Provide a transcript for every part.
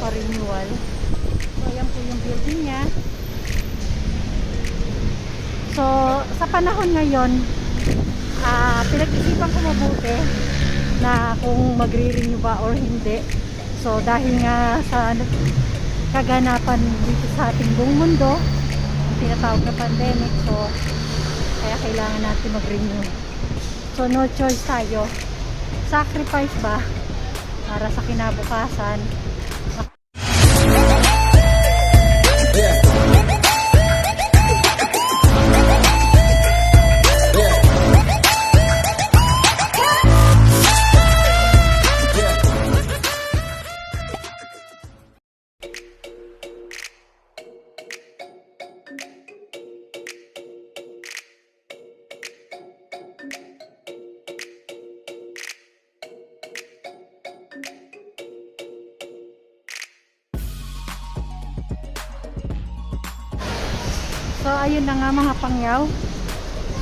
pa-renewal. So ayan po yung building niya. So sa panahon ngayon, pinag-isipan ko mabuti na kung magre-renew ba or hindi. So dahil nga sa kaganapan dito sa ating buong mundo, ang tinatawag na pandemic, so kaya kailangan natin mag-renew. So no choice tayo. Sacrifice ba para sa kinabukasan? So ayun na nga mga pangyaw.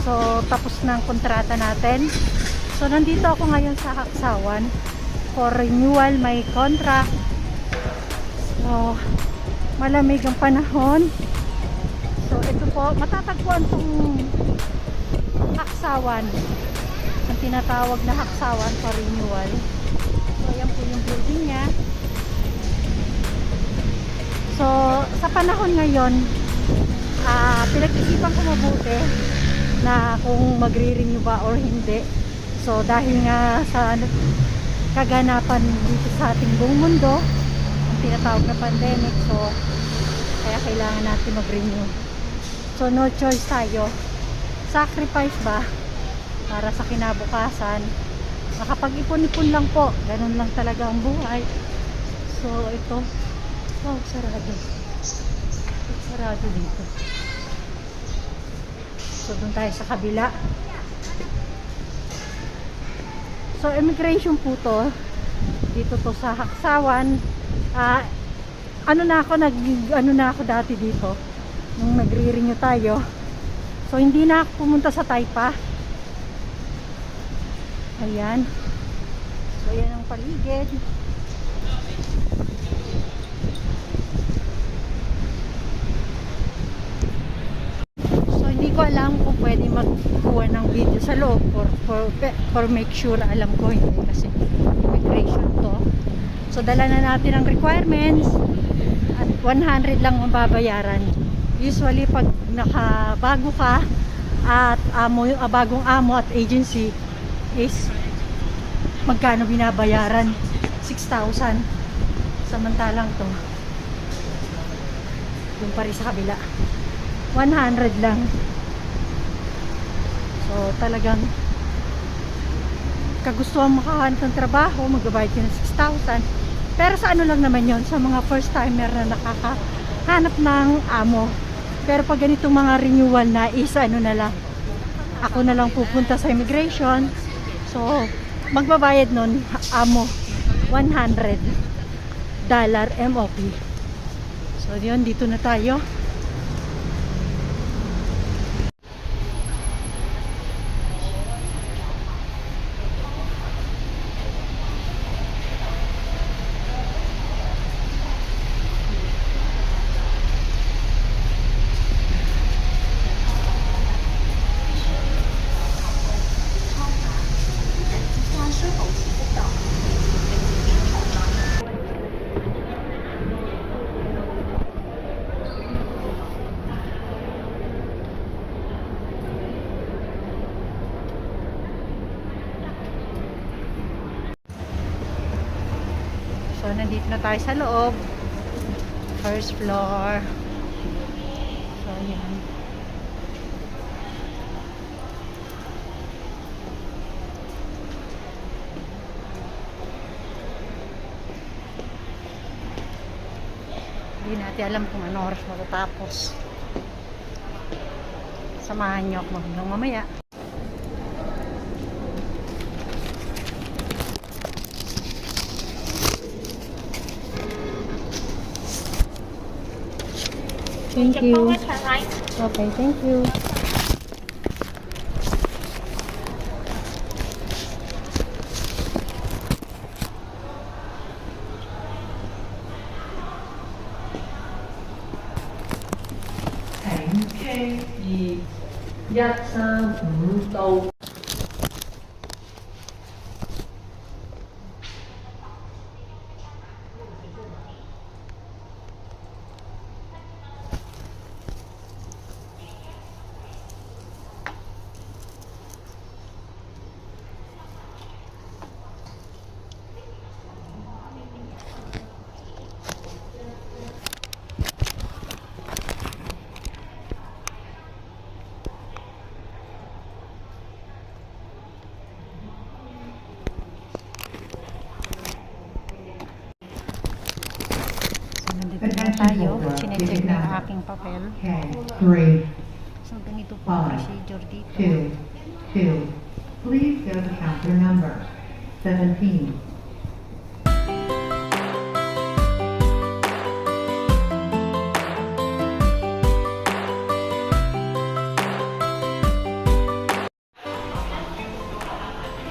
So tapos na ang kontrata natin. So nandito ako ngayon sa Haksawan for renewal my contract. So malamig ang panahon. So ito po, matatagpuan tong Haksawan, ang tinatawag na Haksawan for renewal. So ayan po yung building niya. So sa panahon ngayon, pinag-isipan ko mabuti na kung magre-renew ba or hindi. So dahil nga sa kaganapan dito sa ating buong mundo, ang tinatawag na pandemic, so kaya kailangan natin mag-renew. So no choice tayo. Sacrifice ba para sa kinabukasan? Makapag-ipon-ipon lang po, ganun lang talaga ang buhay. So ito, wow, sarado dito. So doon tayo sa kabila. So immigration po to, dito to sa Haksawan. Ano na ako dati dito nung nagre-renew tayo. So hindi na ako pumunta sa Taipa. Ayan. So ayan ang paligid. Hindi ko alam kung pwede magkuha ng video sa loob for make sure, alam ko hindi kasi immigration to. So dala na natin ang requirements at 100 lang ang babayaran. Usually pag nakabago ka at bagong amo at agency is magkano binabayaran? 6,000. Samantalang to yung pa rin sa kabila 100 lang. So talagang kagustuhan makahanap ng trabaho, magbabayad ka ng 6,000. Pero sa ano lang naman yon, sa mga first timer na nakakahanap ng amo. Pero pag ganitong mga renewal na is ano na lang, ako na lang pupunta sa immigration. So magbabayad nun amo $100 MOP. So yun, dito na tayo. So nandito na tayo sa loob, first floor. So yan. Hindi natin alam kung ano oras matatapos. Samahan nyo ako hanggang mamaya. Thank you. Okay, thank you. 이 약산 또 Nandito na tayo. Chinecheck na yung aking papel. Okay, 3, So, ganito po ang 5, procedure dito. 2, 2. Please go to counter number 17.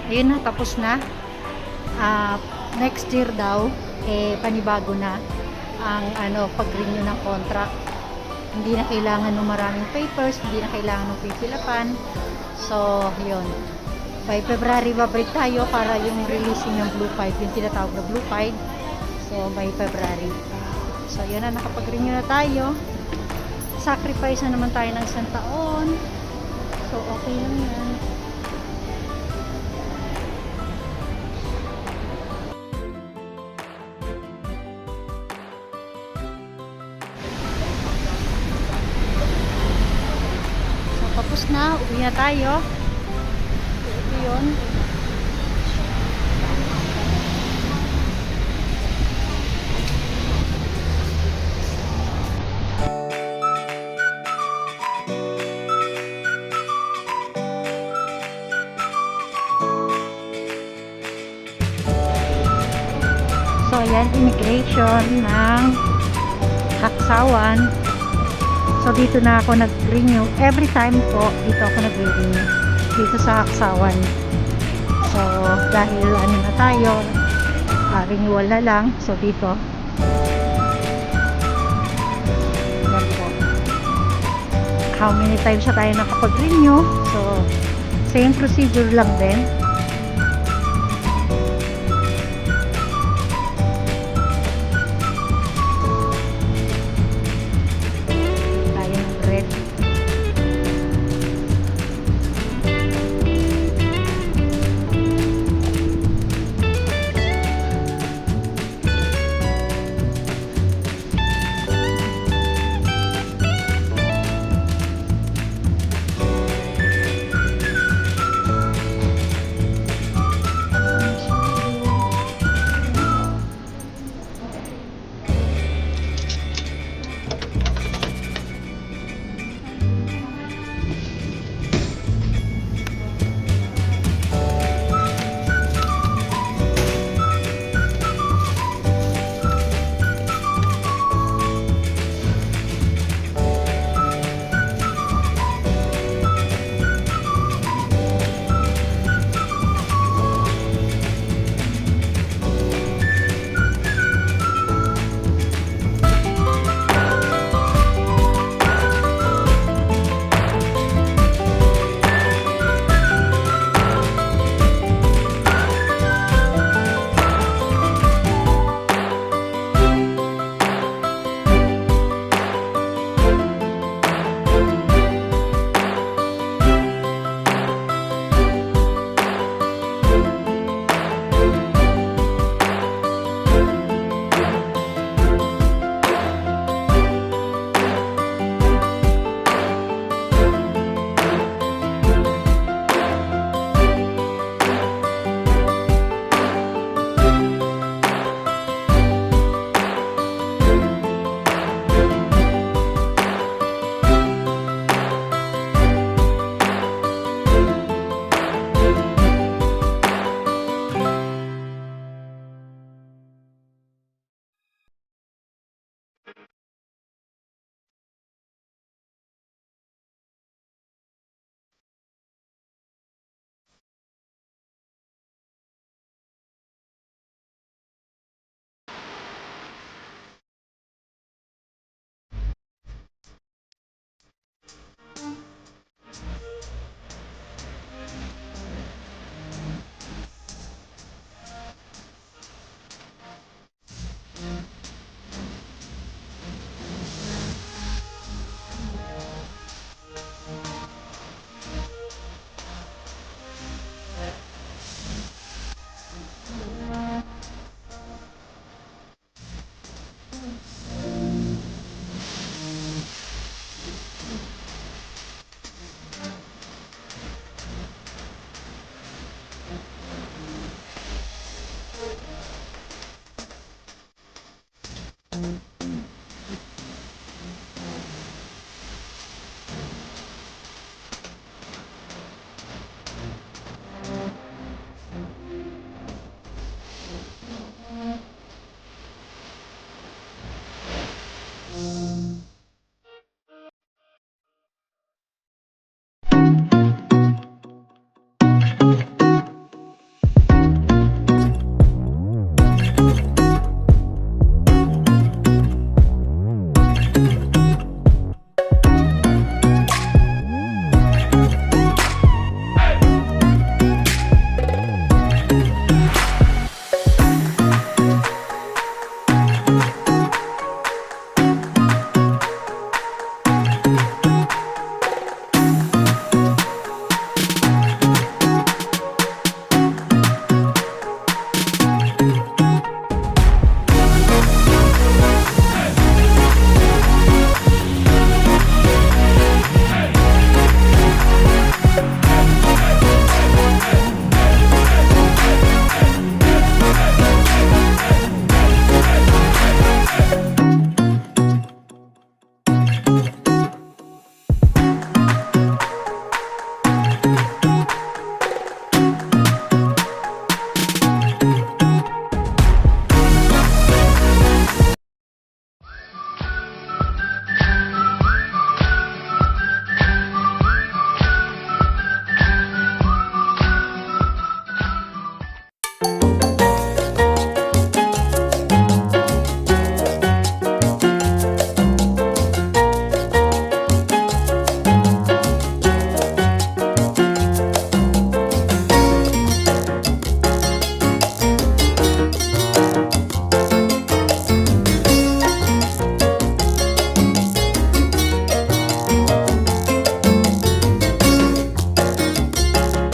Ayun na, tapos na. Next year daw, panibago na ang pag-renew ng contract. Hindi na kailangan ng maraming papers, hindi na kailangan ng pipilapan. So, yun. By February, babalik tayo para yung releasing ng Blue 5, yung tinatawag na Blue 5. So, by February. So, yun na, nakapag-renew na tayo. Sacrifice na naman tayo ng isang taon. So, okay lang yan. Tapos na, uwi na tayo. Ito yun. So, yan, immigration ng Haksawan. So, dito na ako nag-renew. Every time po, dito ako nag-renew. Dito sa Haksawan. So, dahil na tayo, renewal na lang. So, dito. Yan po. How many times na tayo nakapag-renew. So, same procedure lang din.